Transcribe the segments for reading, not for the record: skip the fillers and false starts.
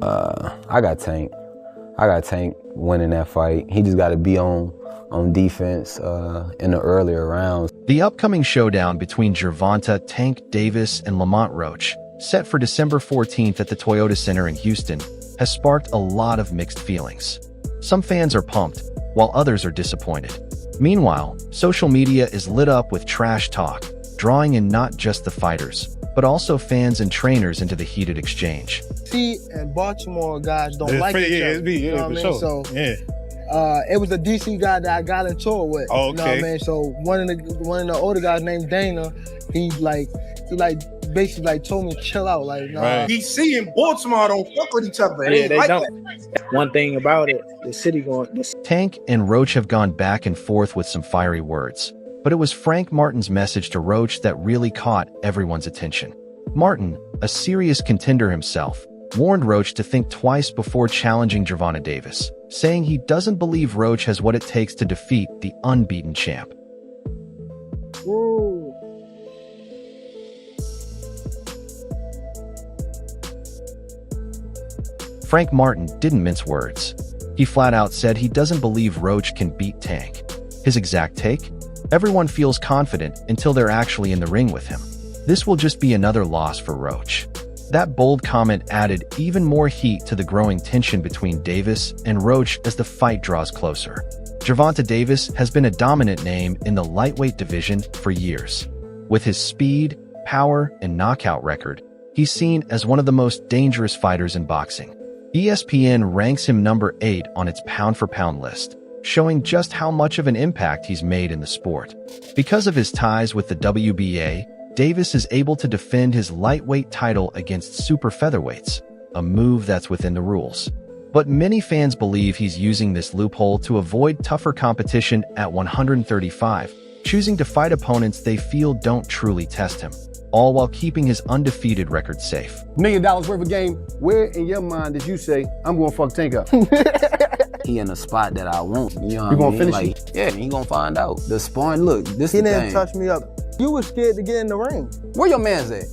I got Tank. I got Tank winning that fight. He just got to be on defense in the earlier rounds. The upcoming showdown between Gervonta, Tank Davis, and Lamont Roach, set for December 14th at the Toyota Center in Houston, has sparked a lot of mixed feelings. Some fans are pumped, while others are disappointed. Meanwhile, social media is lit up with trash talk, drawing in not just the fighters, but also fans and trainers into the heated exchange. DC and Baltimore guys don't like each other. You know what I mean? So, it was a DC guy that I got into it with. Oh, okay. You know what I mean? So one of the older guys named Dana, he basically like told me chill out. Like, nah. Right. DC and Baltimore don't fuck with each other. Yeah, they don't. One thing about it, the city going. Tank and Roach have gone back and forth with some fiery words, but it was Frank Martin's message to Roach that really caught everyone's attention. Martin, a serious contender himself, warned Roach to think twice before challenging Gervonta Davis, saying he doesn't believe Roach has what it takes to defeat the unbeaten champ. Ooh. Frank Martin didn't mince words. He flat out said he doesn't believe Roach can beat Tank. His exact take? Everyone feels confident until they're actually in the ring with him. This will just be another loss for Roach. That bold comment added even more heat to the growing tension between Davis and Roach as the fight draws closer. Gervonta Davis has been a dominant name in the lightweight division for years. With his speed, power, and knockout record, he's seen as one of the most dangerous fighters in boxing. ESPN ranks him number 8 on its pound-for-pound list, showing just how much of an impact he's made in the sport. Because of his ties with the WBA, Davis is able to defend his lightweight title against super featherweights, a move that's within the rules. But many fans believe he's using this loophole to avoid tougher competition at 135, choosing to fight opponents they feel don't truly test him, all while keeping his undefeated record safe. $1 million worth of game. Where in your mind did you say, I'm going to fuck Tank up? He in a spot that I want. You know what You I mean? gonna finish Like, yeah, he gonna find out. The sparring, look, this He the didn't thing. touch me up. You were scared to get in the ring. Where your man's at?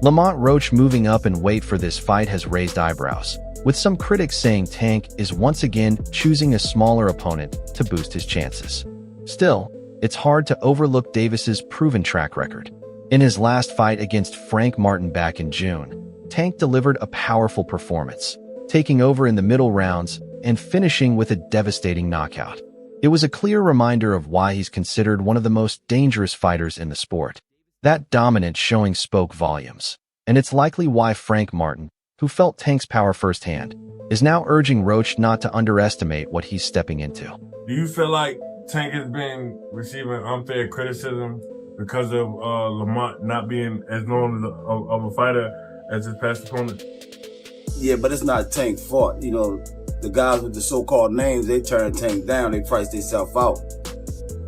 Lamont Roach moving up in weight for this fight has raised eyebrows, with some critics saying Tank is once again choosing a smaller opponent to boost his chances. Still, it's hard to overlook Davis's proven track record. In his last fight against Frank Martin back in June, Tank delivered a powerful performance, taking over in the middle rounds and finishing with a devastating knockout. It was a clear reminder of why he's considered one of the most dangerous fighters in the sport. That dominant showing spoke volumes, and it's likely why Frank Martin, who felt Tank's power firsthand, is now urging Roach not to underestimate what he's stepping into. Do you feel like Tank has been receiving unfair criticism because of Lamont not being as known of a fighter as his past opponent? Yeah, but it's not Tank's fault. You know, the guys with the so-called names, they turn Tank down, they price themselves out.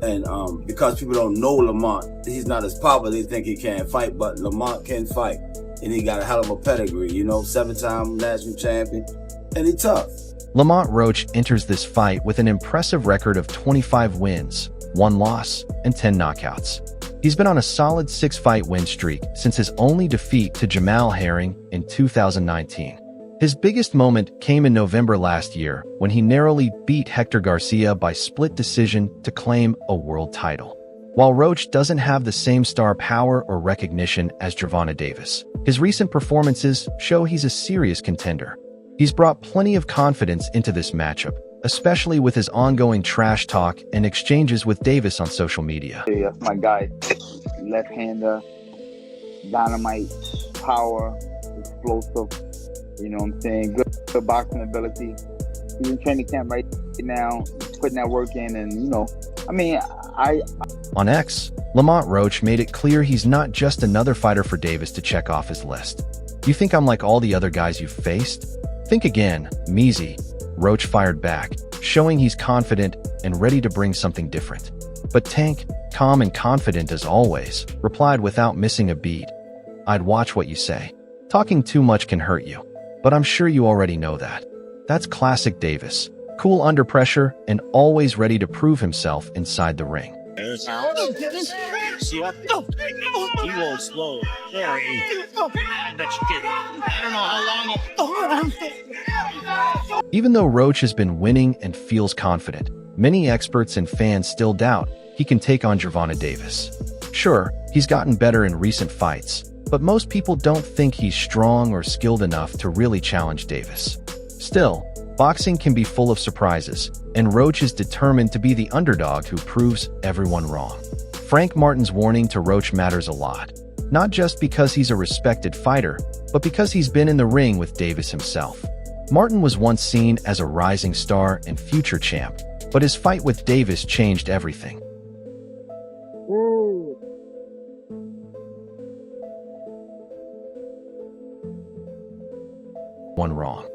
And because people don't know Lamont, he's not as popular, they think he can't fight, but Lamont can fight. And he got a hell of a pedigree, you know, 7-time national champion, and he's tough. Lamont Roach enters this fight with an impressive record of 25 wins, 1 loss, and 10 knockouts. He's been on a solid 6-fight win streak since his only defeat to Jamal Herring in 2019. His biggest moment came in November last year when he narrowly beat Hector Garcia by split decision to claim a world title. While Roach doesn't have the same star power or recognition as Gervonta Davis, his recent performances show he's a serious contender. He's brought plenty of confidence into this matchup, especially with his ongoing trash talk and exchanges with Davis on social media. Yeah, that's my guy. Left-hander, dynamite, power, explosive. You know what I'm saying? Good boxing ability. He's in training camp right now, putting that work in, and you know, I mean, On X, Lamont Roach made it clear he's not just another fighter for Davis to check off his list. You think I'm like all the other guys you've faced? Think again, Measy. Roach fired back, showing he's confident and ready to bring something different. But Tank, calm and confident as always, replied without missing a beat. I'd watch what you say. Talking too much can hurt you. But I'm sure you already know that. That's classic Davis, cool under pressure and always ready to prove himself inside the ring. See what? He won't slow. There. I don't know how long. Even though Roach has been winning and feels confident, many experts and fans still doubt he can take on Gervonta Davis. Sure, he's gotten better in recent fights, but most people don't think he's strong or skilled enough to really challenge Davis. Still, boxing can be full of surprises, and Roach is determined to be the underdog who proves everyone wrong. Frank Martin's warning to Roach matters a lot, not just because he's a respected fighter, but because he's been in the ring with Davis himself. Martin was once seen as a rising star and future champ, but his fight with Davis changed everything. One wrong.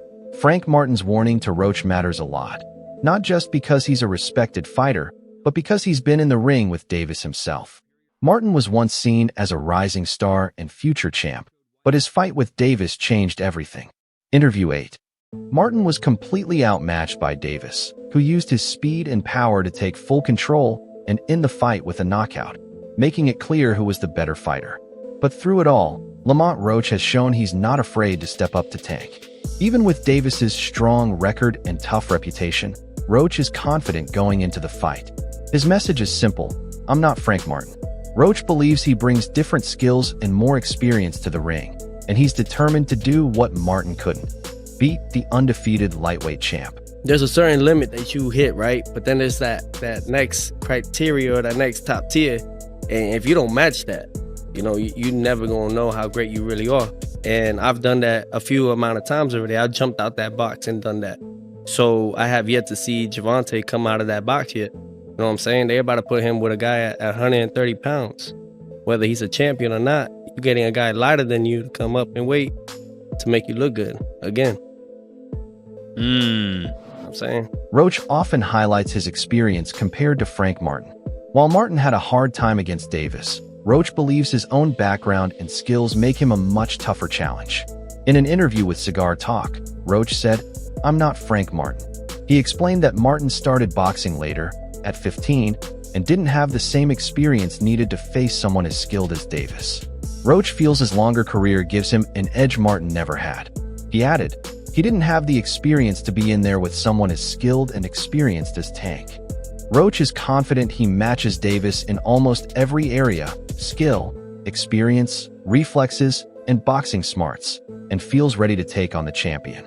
Frank Martin's warning to Roach matters a lot, not just because he's a respected fighter, but because he's been in the ring with Davis himself. Martin was once seen as a rising star and future champ, but his fight with Davis changed everything. Interview 8. Martin was completely outmatched by Davis, who used his speed and power to take full control and end the fight with a knockout, making it clear who was the better fighter. But through it all, Lamont Roach has shown he's not afraid to step up to Tank. Even with Davis's strong record and tough reputation, Roach is confident going into the fight. His message is simple: I'm not Frank Martin. Roach believes he brings different skills and more experience to the ring, and he's determined to do what Martin couldn't: beat the undefeated lightweight champ. There's a certain limit that you hit, right? But then there's that next criteria or that next top tier, and if you don't match that, you never gonna know how great you really are. And I've done that a few amount of times already. I jumped out that box and done that. So I have yet to see Gervonta come out of that box yet. You know what I'm saying? They're about to put him with a guy at 130 pounds. Whether he's a champion or not, you're getting a guy lighter than you to come up and weight to make you look good again. You know what I'm saying? Roach often highlights his experience compared to Frank Martin. While Martin had a hard time against Davis, Roach believes his own background and skills make him a much tougher challenge. In an interview with Cigar Talk, Roach said, "I'm not Frank Martin." He explained that Martin started boxing later, at 15, and didn't have the same experience needed to face someone as skilled as Davis. Roach feels his longer career gives him an edge Martin never had. He added, he didn't have the experience to be in there with someone as skilled and experienced as Tank. Roach is confident he matches Davis in almost every area: skill, experience, reflexes, and boxing smarts, and feels ready to take on the champion.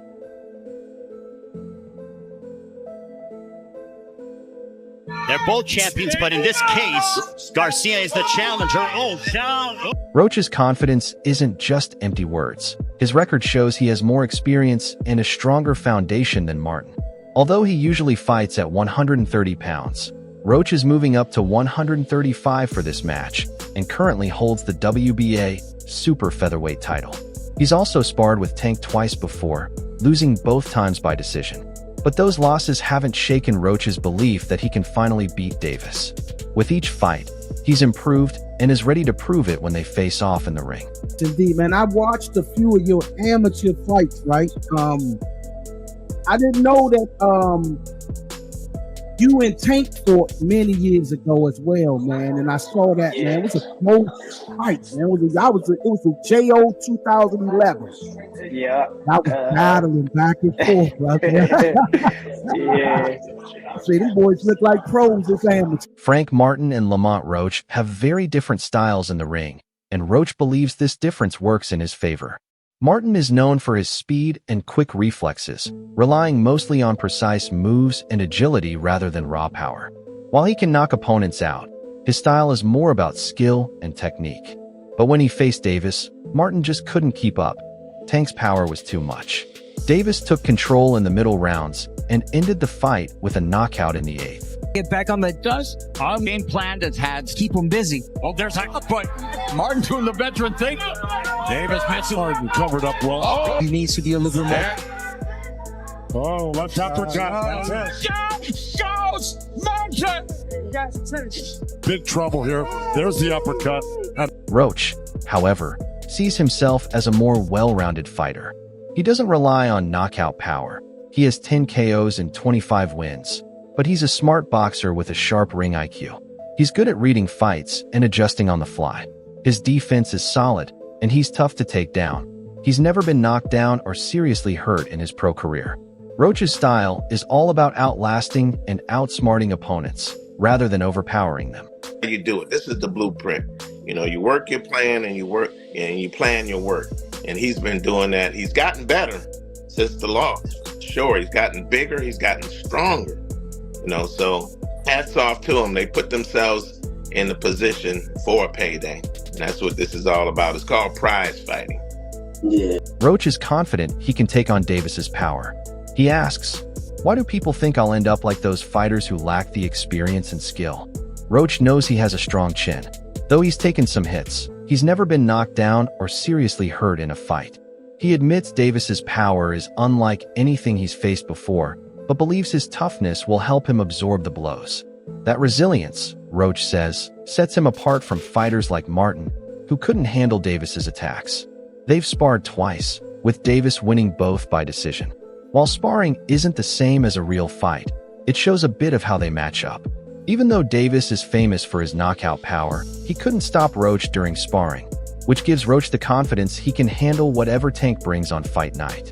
They're both champions, but in this case, Garcia is the challenger. Roach's confidence isn't just empty words. His record shows he has more experience and a stronger foundation than Martin. Although he usually fights at 130 pounds, Roach is moving up to 135 for this match and currently holds the WBA super featherweight title. He's also sparred with Tank twice before, losing both times by decision. But those losses haven't shaken Roach's belief that he can finally beat Davis. With each fight, he's improved and is ready to prove it when they face off in the ring. Indeed, man. I watched a few of your amateur fights, right? I didn't know that you and Tank fought many years ago as well, man. And I saw that, man. It was a close fight, man. It was a JO 2011. Yeah. I was battling back and forth, brother. Yeah. See, these boys look like pros as amateurs. Frank Martin and Lamont Roach have very different styles in the ring, and Roach believes this difference works in his favor. Martin is known for his speed and quick reflexes, relying mostly on precise moves and agility rather than raw power. While he can knock opponents out, his style is more about skill and technique. But when he faced Davis, Martin just couldn't keep up. Tank's power was too much. Davis took control in the middle rounds and ended the fight with a knockout in the 8th. Get back on the dust. Our game plan has had to keep him busy. Oh, there's a but Martin doing the veteran thing. Davis missing. Martin covered up well. Oh. He needs to be a little more. Oh, left uppercut. Goes Martin. Big trouble here. There's the uppercut. Roach, however, sees himself as a more well-rounded fighter. He doesn't rely on knockout power. He has 10 KOs and 25 wins. But he's a smart boxer with a sharp ring IQ. He's good at reading fights and adjusting on the fly. His defense is solid, and he's tough to take down. He's never been knocked down or seriously hurt in his pro career. Roach's style is all about outlasting and outsmarting opponents, rather than overpowering them. You do it. This is the blueprint. You know, you work your plan and you plan your work. And he's been doing that. He's gotten better since the loss. Sure, he's gotten bigger, he's gotten stronger. You know, so hats off to them. They put themselves in the position for a payday. And that's what this is all about. It's called prize fighting. Yeah. Roach is confident he can take on Davis's power. He asks, "Why do people think I'll end up like those fighters who lack the experience and skill?" Roach knows he has a strong chin. Though he's taken some hits, he's never been knocked down or seriously hurt in a fight. He admits Davis's power is unlike anything he's faced before, but believes his toughness will help him absorb the blows. That resilience, Roach says, sets him apart from fighters like Martin, who couldn't handle Davis's attacks. They've sparred twice, with Davis winning both by decision. While sparring isn't the same as a real fight, it shows a bit of how they match up. Even though Davis is famous for his knockout power, he couldn't stop Roach during sparring, which gives Roach the confidence he can handle whatever Tank brings on fight night.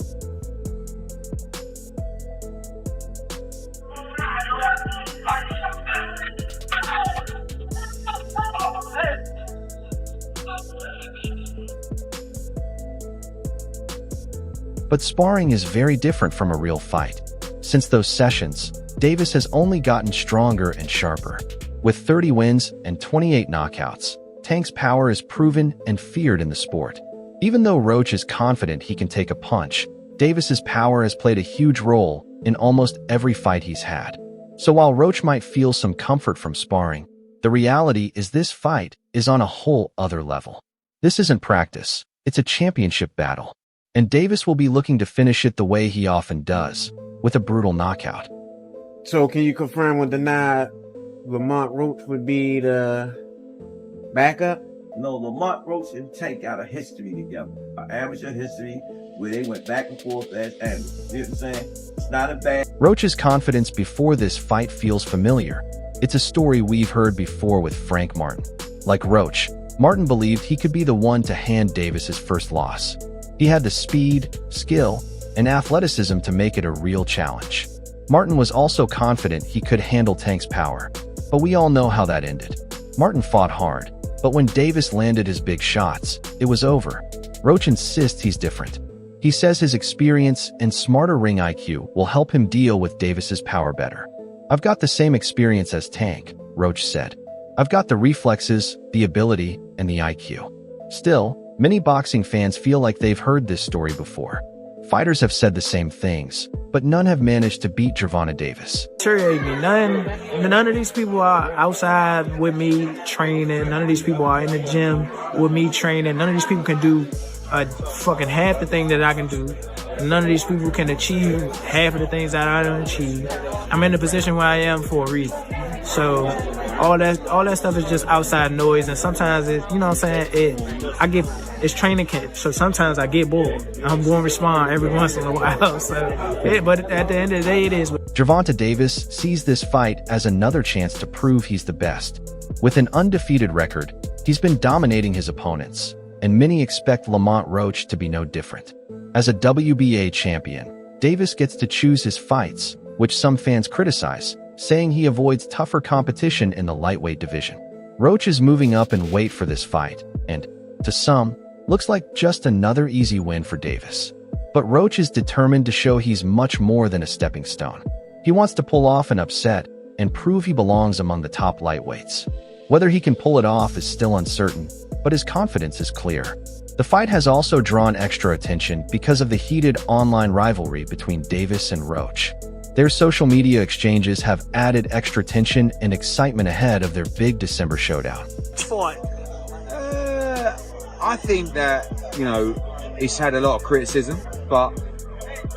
But sparring is very different from a real fight. Since those sessions, Davis has only gotten stronger and sharper. With 30 wins and 28 knockouts, Tank's power is proven and feared in the sport. Even though Roach is confident he can take a punch, Davis's power has played a huge role in almost every fight he's had. So while Roach might feel some comfort from sparring, the reality is this fight is on a whole other level. This isn't practice, it's a championship battle. And Davis will be looking to finish it the way he often does, with a brutal knockout. So can you confirm or deny Lamont Roach would be the backup? No, Lamont Roach and Tank got a history together, an amateur history where they went back and forth as amateurs. You know what I'm saying? It's not a bad... Roach's confidence before this fight feels familiar. It's a story we've heard before with Frank Martin. Like Roach, Martin believed he could be the one to hand Davis his first loss. He had the speed, skill, and athleticism to make it a real challenge. Martin was also confident he could handle Tank's power, but we all know how that ended. Martin fought hard, but when Davis landed his big shots, it was over. Roach insists he's different. He says his experience and smarter ring IQ will help him deal with Davis's power better. "I've got the same experience as Tank," Roach said. "I've got the reflexes, the ability, and the IQ." Still, many boxing fans feel like they've heard this story before. Fighters have said the same things, but none have managed to beat Gervonta Davis. None of these people are outside with me training. None of these people are in the gym with me training. None of these people can do fucking half the thing that I can do. None of these people can achieve half of the things that I don't achieve. I'm in the position where I am for a reason. So all that stuff is just outside noise, and sometimes it, you know what I'm saying, it's training camp, so sometimes I get bored. I'm going to respond every once in a while. But at the end of the day, it is. Gervonta Davis sees this fight as another chance to prove he's the best. With an undefeated record, he's been dominating his opponents, and many expect Lamont Roach to be no different. As a WBA champion, Davis gets to choose his fights, which some fans criticize, saying he avoids tougher competition in the lightweight division. Roach is moving up in weight for this fight, and, to some, looks like just another easy win for Davis. But Roach is determined to show he's much more than a stepping stone. He wants to pull off an upset and prove he belongs among the top lightweights. Whether he can pull it off is still uncertain, but his confidence is clear. The fight has also drawn extra attention because of the heated online rivalry between Davis and Roach. Their social media exchanges have added extra tension and excitement ahead of their big December showdown. I think that, you know, it's had a lot of criticism, but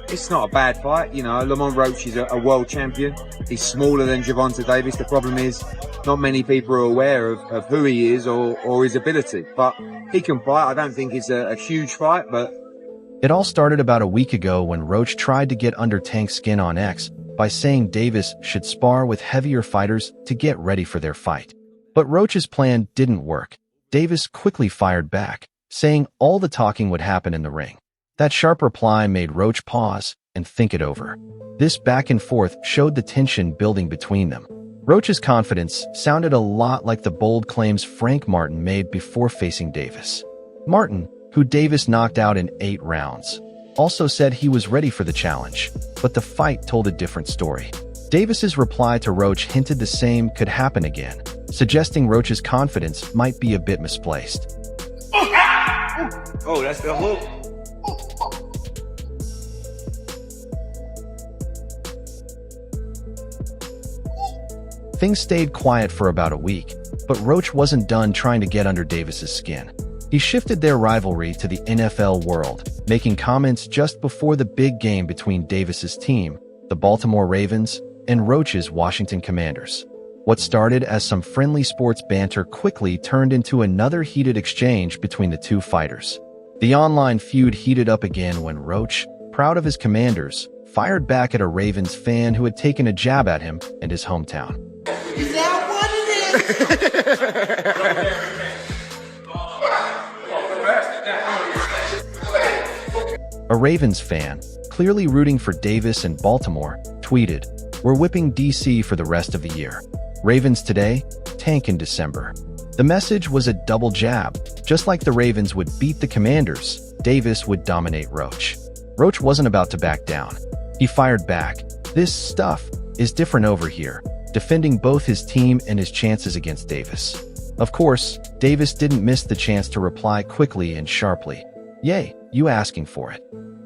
it's not a bad fight. You know, Lamont Roach is a world champion. He's smaller than Gervonta Davis. The problem is not many people are aware of who he is or his ability, but he can fight. I don't think it's a huge fight, but... It all started about a week ago when Roach tried to get under Tank's skin on X by saying Davis should spar with heavier fighters to get ready for their fight. But Roach's plan didn't work. Davis quickly fired back, saying all the talking would happen in the ring. That sharp reply made Roach pause and think it over. This back and forth showed the tension building between them. Roach's confidence sounded a lot like the bold claims Frank Martin made before facing Davis. Martin, who Davis knocked out in 8 rounds, also said he was ready for the challenge, but the fight told a different story. Davis's reply to Roach hinted the same could happen again, suggesting Roach's confidence might be a bit misplaced. Oh, that's the hook. Things stayed quiet for about a week, but Roach wasn't done trying to get under Davis's skin. He shifted their rivalry to the NFL world, making comments just before the big game between Davis's team, the Baltimore Ravens, and Roach's Washington Commanders. What started as some friendly sports banter quickly turned into another heated exchange between the two fighters. The online feud heated up again when Roach, proud of his Commanders, fired back at a Ravens fan who had taken a jab at him and his hometown. Is that what it is? A Ravens fan, clearly rooting for Davis and Baltimore, tweeted, "We're whipping DC for the rest of the year. Ravens today, Tank in December." The message was a double jab. Just like the Ravens would beat the Commanders, Davis would dominate Roach. Roach wasn't about to back down. He fired back, "This stuff is different over here," defending both his team and his chances against Davis. Of course, Davis didn't miss the chance to reply quickly and sharply, "Yay, you asking for it."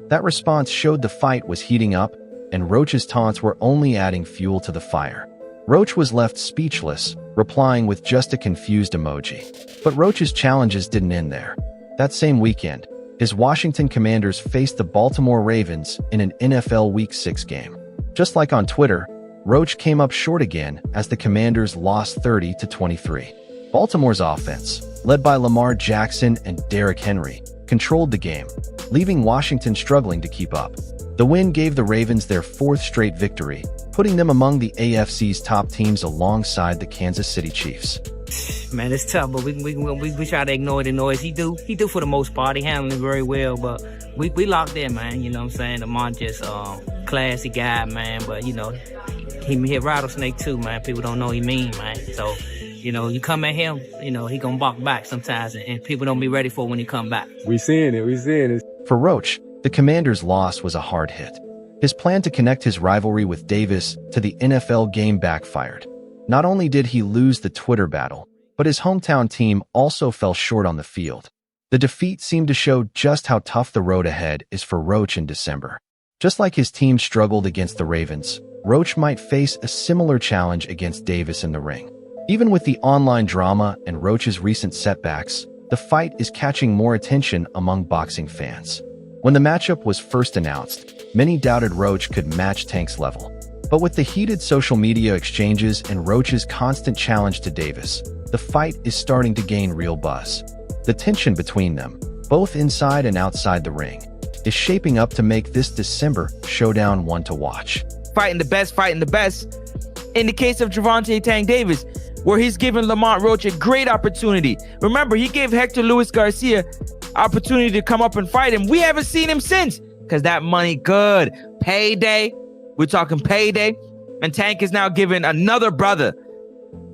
That response showed the fight was heating up, and Roach's taunts were only adding fuel to the fire. Roach was left speechless, replying with just a confused emoji. But Roach's challenges didn't end there. That same weekend, his Washington Commanders faced the Baltimore Ravens in an NFL Week 6 game. Just like on Twitter, Roach came up short again as the Commanders lost 30-23. Baltimore's offense, led by Lamar Jackson and Derrick Henry, controlled the game, leaving Washington struggling to keep up. The win gave the Ravens their 4th straight victory, putting them among the AFC's top teams alongside the Kansas City Chiefs. Man, it's tough, but we try to ignore the noise. He do for the most part. He handled it very well, but we locked in, man. You know what I'm saying? Lamont just classy guy, man. But you know, he hit rattlesnake too, man. People don't know he mean, man. So you know, you come at him, you know, he gonna bark back sometimes, and people don't be ready for it when he come back. We seeing it. For Roach, the Commanders' loss was a hard hit. His plan to connect his rivalry with Davis to the NFL game backfired. Not only did he lose the Twitter battle, but his hometown team also fell short on the field. The defeat seemed to show just how tough the road ahead is for Roach in December. Just like his team struggled against the Ravens, Roach might face a similar challenge against Davis in the ring. Even with the online drama and Roach's recent setbacks, the fight is catching more attention among boxing fans. When the matchup was first announced, many doubted Roach could match Tank's level. But with the heated social media exchanges and Roach's constant challenge to Davis, the fight is starting to gain real buzz. The tension between them, both inside and outside the ring, is shaping up to make this December showdown one to watch. Fighting the best. In the case of Gervonta Tank Davis, where he's given Lamont Roach a great opportunity. Remember, he gave Hector Luis Garcia opportunity to come up and fight him. We haven't seen him since, because that money good. Payday. We're talking payday. And Tank is now giving another brother.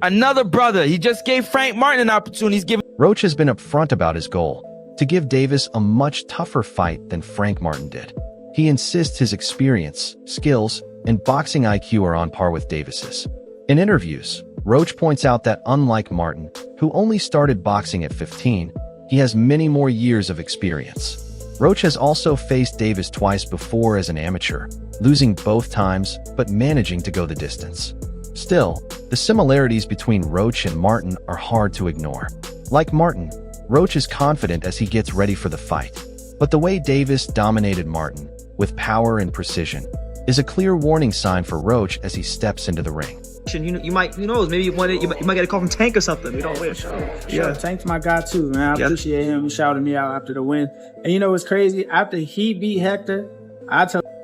He just gave Frank Martin an opportunity. Roach has been upfront about his goal, to give Davis a much tougher fight than Frank Martin did. He insists his experience, skills, and boxing IQ are on par with Davis's. In interviews, Roach points out that unlike Martin, who only started boxing at 15, he has many more years of experience. Roach has also faced Davis twice before as an amateur, losing both times but managing to go the distance. Still, the similarities between Roach and Martin are hard to ignore. Like Martin, Roach is confident as he gets ready for the fight. But the way Davis dominated Martin, with power and precision, is a clear warning sign for Roach as he steps into the ring. You might, who knows, maybe you might get a call from Tank or something. We don't win. Yeah, Tank's my guy too, man. I appreciate him shouting me out after the win. And you know what's crazy? After he beat Hector,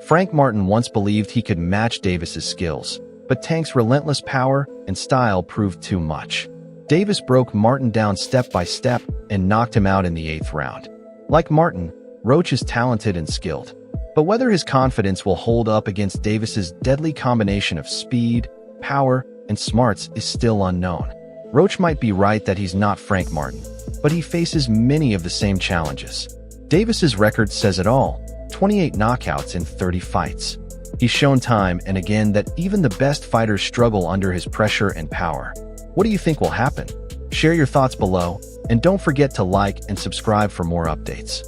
Frank Martin once believed he could match Davis's skills, but Tank's relentless power and style proved too much. Davis broke Martin down step by step and knocked him out in the 8th round. Like Martin, Roach is talented and skilled, but whether his confidence will hold up against Davis's deadly combination of speed, power, and smarts is still unknown. Roach might be right that he's not Frank Martin, but he faces many of the same challenges. Davis's record says it all, 28 knockouts in 30 fights. He's shown time and again that even the best fighters struggle under his pressure and power. What do you think will happen? Share your thoughts below, and don't forget to like and subscribe for more updates.